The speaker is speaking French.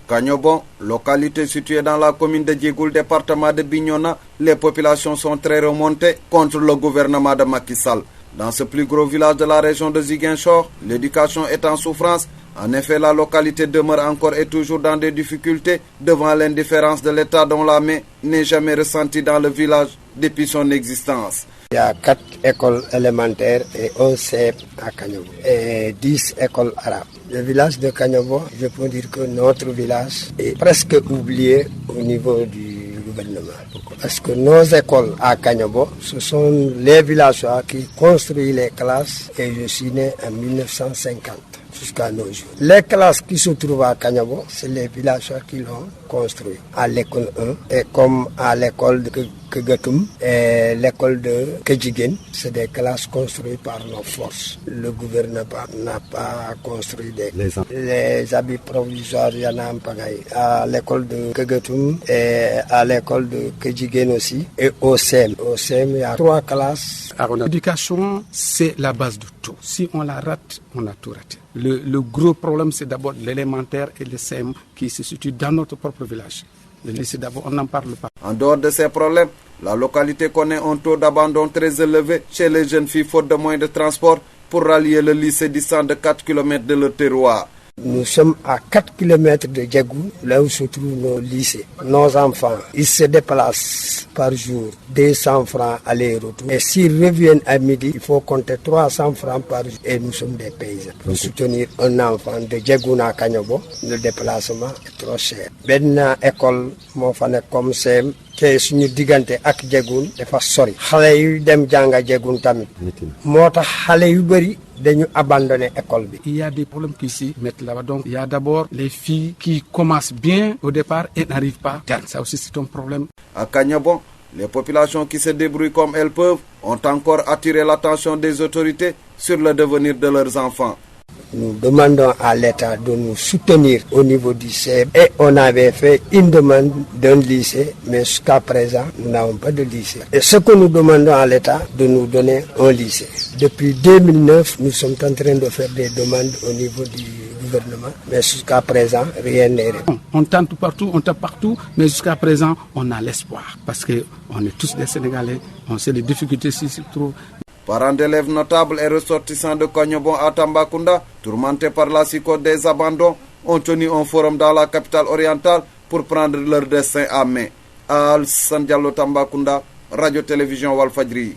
Kanyobon, localité située dans la commune de Djegoul, département de Bignona, les populations sont très remontées contre le gouvernement de Macky Sall. Dans ce plus gros village de la région de Ziguinchor, l'éducation est en souffrance. En effet, la localité demeure encore et toujours dans des difficultés devant l'indifférence de l'État dont la main n'est jamais ressentie dans le village depuis son existence. Il y a 4 écoles élémentaires et 11 CEP à Kagnobo et 10 écoles arabes. Le village de Kagnobo, je peux dire que notre village est presque oublié au niveau du gouvernement. Parce que nos écoles à Kagnobo, ce sont les villageois qui construisent les classes et je suis né en 1950. Jusqu'à nos jours. Les classes qui se trouvent à Kagnobo, c'est les villageois qui l'ont construit. À l'école 1, et comme à l'école de Kegatoum et l'école de Kedjigen, c'est des classes construites par nos forces. Le gouvernement n'a pas construit les habits provisoires, il y en a en pagaille. À l'école de Kegatoum et à l'école de Kedjigen aussi, et au SEM. Au SEM, il y a 3 classes. L'éducation, c'est la base de tout. Si on la rate, on a tout raté. Le gros problème, c'est d'abord l'élémentaire et le CM qui se situent dans notre propre village. Le lycée d'abord, on n'en parle pas. En dehors de ces problèmes, la localité connaît un taux d'abandon très élevé chez les jeunes filles faute de moyens de transport pour rallier le lycée distant de 4 km de leur terroir. Nous sommes à 4 km de Djegoul, là où se trouvent nos lycées. Nos enfants, ils se déplacent par jour, 200 francs aller-retour. Et s'ils reviennent à midi, il faut compter 300 francs par jour. Et nous sommes des paysans. Pour soutenir un enfant de Djegoul à Kagnobo, le déplacement est trop cher. Benna école, mon fan comme CM, te suñu diggante ak Djegoul dafa sori. Xalé yu dem jànga Djegoul tamit. Motax xalé yu bari dañu abandonner école bi. Il y a des problèmes qui s'y mettent là-bas. Donc il y a d'abord les filles qui commencent bien au départ et n'arrivent pas. Ça aussi c'est un problème. À Kagnobo, les populations qui se débrouillent comme elles peuvent ont encore attiré l'attention des autorités sur le devenir de leurs enfants. Nous demandons à l'État de nous soutenir au niveau du CEB et on avait fait une demande d'un lycée, mais jusqu'à présent, nous n'avons pas de lycée. Et ce que nous demandons à l'État, de nous donner un lycée. Depuis 2009, nous sommes en train de faire des demandes au niveau du gouvernement, mais jusqu'à présent, rien n'est réglé. On tente partout, mais jusqu'à présent, on a l'espoir. Parce qu'on est tous des Sénégalais, on sait les difficultés s'ils se trouvent. Parents d'élèves notables et ressortissants de Kagnobo à Tambacounda, tourmentés par la psychose des abandons, ont tenu un forum dans la capitale orientale pour prendre leur destin à main. Alassane Diallo, Tambacounda, Radio-Télévision Walfadjri.